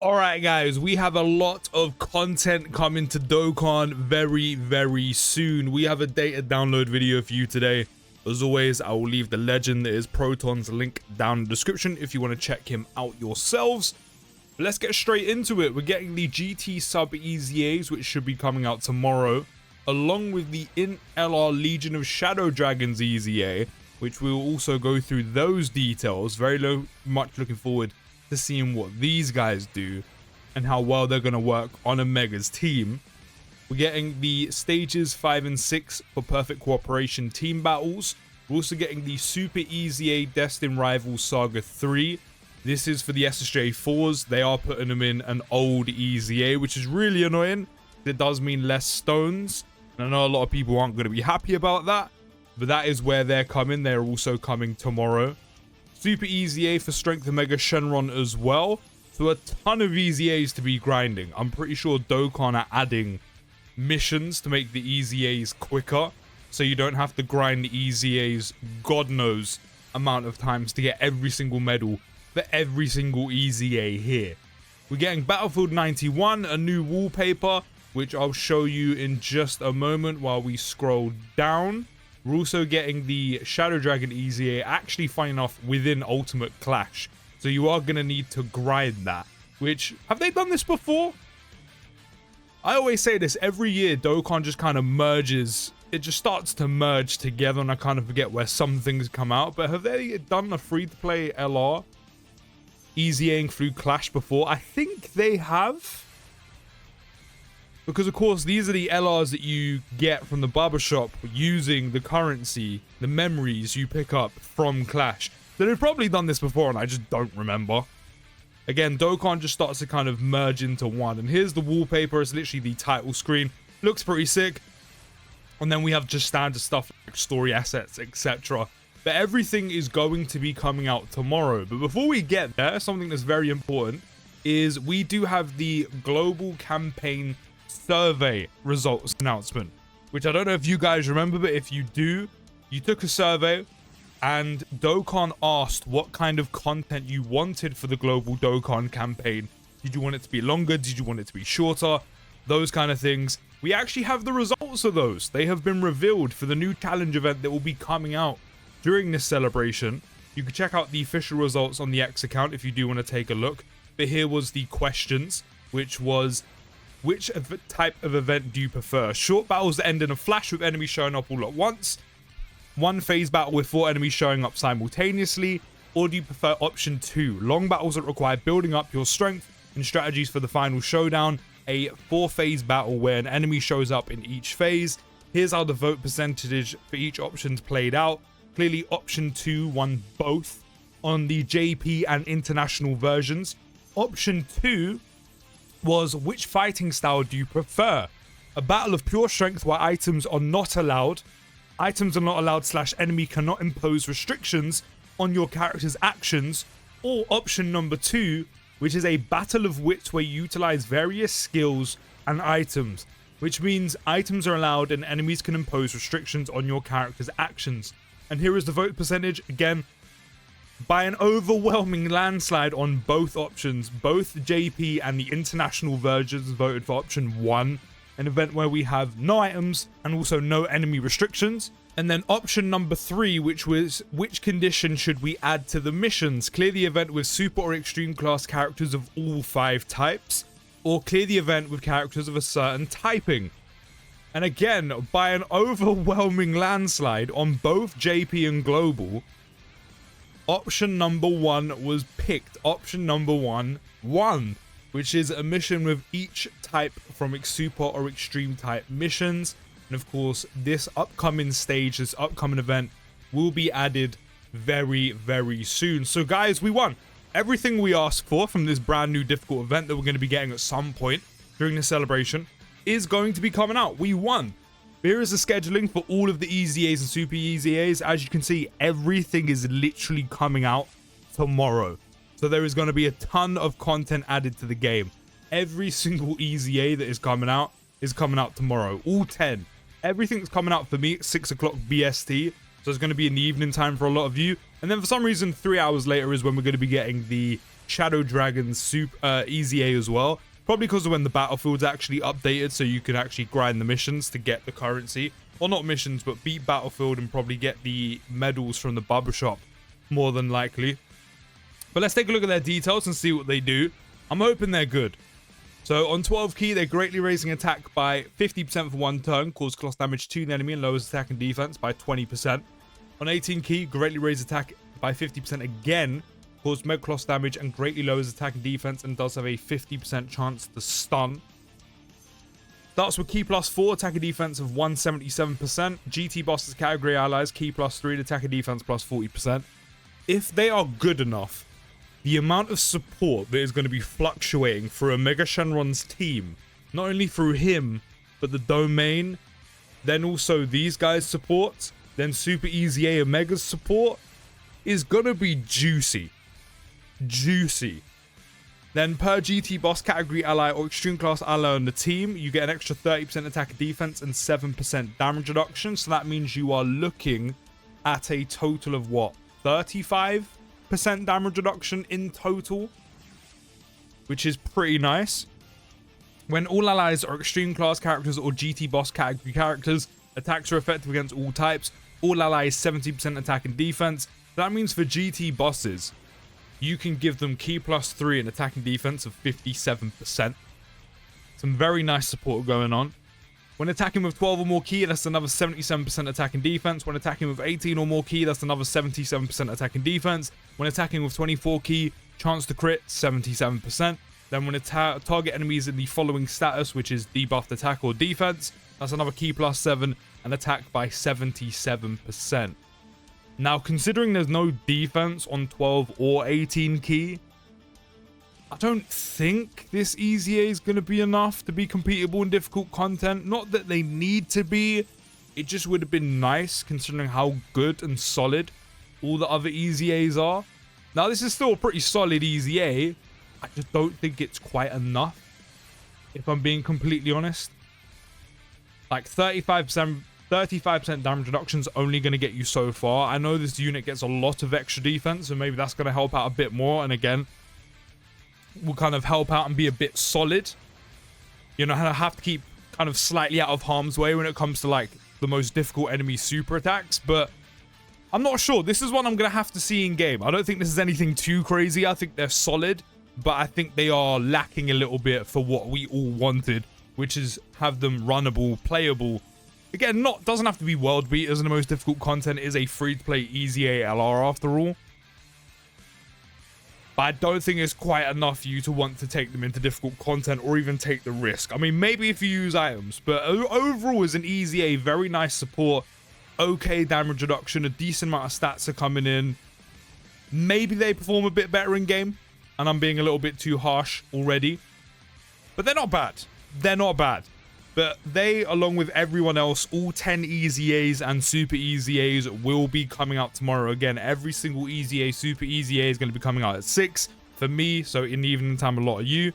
Alright guys, we have a lot of content coming to Dokkan very soon. We have a data download video for you today. As always, I will leave the legend that is Proton's link down in the description if you want to check him out yourselves. But let's get straight into it. We're getting the GT sub EZAs, which should be coming out tomorrow, along with the in LR Legion of Shadow Dragons EZA, which we'll also go through those details. Much looking forward to seeing what these guys do and how well they're going to work on a Mega's team. We're getting the stages 5 and 6 for Perfect Cooperation team battles. We're also getting the Super EZA Destined Rivals Saga 3. This is for the SSJ4s. They are putting them in an old EZA, which is really annoying. It does mean less stones, and I know a lot of people aren't going to be happy about that, but that is where they're coming. They're also coming tomorrow. Super EZA for Strength Omega Shenron as well. So a ton of EZAs to be grinding. I'm pretty sure Dokkan are adding missions to make the EZAs quicker, so you don't have to grind the EZAs God knows amount of times to get every single medal for every single EZA here. We're getting Battlefield 91, a new wallpaper, which I'll show you in just a moment while we scroll down. We're also getting the Shadow Dragon EZA, actually funny enough, within Ultimate Clash. So you are going to need to grind that. Which, have they done this before? I always say this, every year Dokkan just kind of merges. It just starts to merge together and I kind of forget where some things come out. But have they done a free-to-play LR EZAing through Clash before? I think they have. Because, of course, these are the LRs that you get from the barbershop using the currency, the memories you pick up from Clash. So they've probably done this before and I just don't remember. Again, Dokkan just starts to kind of merge into one. And here's the wallpaper. It's literally the title screen. Looks pretty sick. And then we have just standard stuff like story assets, etc. But everything is going to be coming out tomorrow. But before we get there, something that's very important is we do have the global campaign survey results announcement, which I don't know if you guys remember, but if you do, you took a survey and Dokkan asked what kind of content you wanted for the global Dokkan campaign. Did you want it to be longer? Did you want it to be shorter? Those kind of things. We actually have the results of those. They have been revealed for the new challenge event that will be coming out during this celebration. You can check out the official results on the X account if you do want to take a look. But here was the questions, which was: which type of event do you prefer? Short battles that end in a flash with enemies showing up all at once? One phase battle with 4 enemies showing up simultaneously? Or do you prefer option 2? Long battles that require building up your strength and strategies for the final showdown. A 4-phase battle where an enemy shows up in each phase. Here's how the vote percentage for each option's played out. Clearly option 2 won both on the JP and international versions. Option 2 was: which fighting style do you prefer? A battle of pure strength where items are not allowed. Items are not allowed / enemy cannot impose restrictions on your character's actions. Or option number 2, which is a battle of wits where you utilize various skills and items, which means items are allowed and enemies can impose restrictions on your character's actions. And here is the vote percentage again. By an overwhelming landslide on both options, both JP and the international versions voted for option 1, an event where we have no items and also no enemy restrictions. And then option number 3, which was: which condition should we add to the missions? Clear the event with super or extreme class characters of all 5 types, or clear the event with characters of a certain typing. And again, by an overwhelming landslide on both JP and Global, option number 1 was picked. Option number 1 won, which is a mission with each type from super or extreme type missions. And of course, this upcoming stage, this upcoming event will be added very soon. So guys, we won everything we asked for from this brand new difficult event that we're going to be getting at some point during the celebration is going to be coming out. We won. Here is the scheduling for all of the EZAs and Super EZAs. As you can see, everything is literally coming out tomorrow. So there is going to be a ton of content added to the game. Every single EZA that is coming out tomorrow. All 10. Everything's coming out for me at 6 o'clock BST. So it's going to be in the evening time for a lot of you. And then for some reason, 3 hours later is when we're going to be getting the Shadow Dragon's EZA as well. Probably because of when the battlefield's actually updated, so you can actually grind the missions to get the currency. Or not missions, but beat Battlefield and probably get the medals from the barbershop, more than likely. But let's take a look at their details and see what they do. I'm hoping they're good. So on 12 key, they're greatly raising attack by 50% for 1 turn, cause class damage to the enemy and lowers attack and defense by 20%. On 18 key, greatly raise attack by 50% again, cause mega class damage and greatly lowers attack and defense, and does have a 50% chance to stun. Starts with key plus 4, attack and defense of 177%. GT bosses category allies, key plus 3, attack and defense plus 40%. If they are good enough, the amount of support that is going to be fluctuating through Omega Shenron's team, not only through him, but the domain, then also these guys' support, then Super EZA Omega's support, is going to be juicy. Juicy. Then per GT boss category ally or extreme class ally on the team, you get an extra 30% attack and defense and 7% damage reduction. So that means you are looking at a total of what? 35% damage reduction in total, which is pretty nice. When all allies are extreme class characters or GT boss category characters, attacks are effective against all types. All allies 70% attack and defense. That means for GT bosses, you can give them key plus 3 and attack and defense of 57%. Some very nice support going on. When attacking with 12 or more key, that's another 77% attack and defense. When attacking with 18 or more key, that's another 77% attack and defense. When attacking with 24 key, chance to crit, 77%. Then when target enemies in the following status, which is debuffed attack or defense, that's another key plus 7 and attack by 77%. Now, considering there's no defense on 12 or 18 key, I don't think this EZA is going to be enough to be completable in difficult content. Not that they need to be. It just would have been nice considering how good and solid all the other EZAs are. Now, this is still a pretty solid EZA. I just don't think it's quite enough, if I'm being completely honest. Like 35% damage reduction is only going to get you so far. I know this unit gets a lot of extra defense, so maybe that's going to help out a bit more. And again, will kind of help out and be a bit solid. You know, I have to keep kind of slightly out of harm's way when it comes to like the most difficult enemy super attacks, but I'm not sure. This is one I'm going to have to see in game. I don't think this is anything too crazy. I think they're solid, but I think they are lacking a little bit for what we all wanted, which is have them runnable, playable. Again, doesn't have to be world beaters in the most difficult content. It is a free-to-play EZA LR after all. But I don't think it's quite enough for you to want to take them into difficult content or even take the risk. I mean, maybe if you use items, but overall as an EZA, very nice support, okay damage reduction, a decent amount of stats are coming in. Maybe they perform a bit better in game, and I'm being a little bit too harsh already. But they're not bad. They're not bad. But they, along with everyone else, all 10 EZAs and Super EZAs will be coming out tomorrow. Again, every single EZA, Super EZA is going to be coming out at 6 for me. So in the evening time, a lot of you.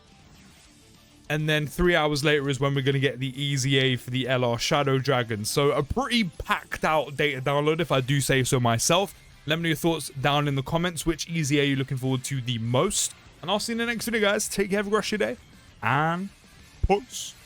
And then 3 hours later is when we're going to get the EZA for the LR Shadow Dragon. So a pretty packed out data download, if I do say so myself. Let me know your thoughts down in the comments. Which EZA are you looking forward to the most? And I'll see you in the next video, guys. Take care, have a great rest of your day. And peace.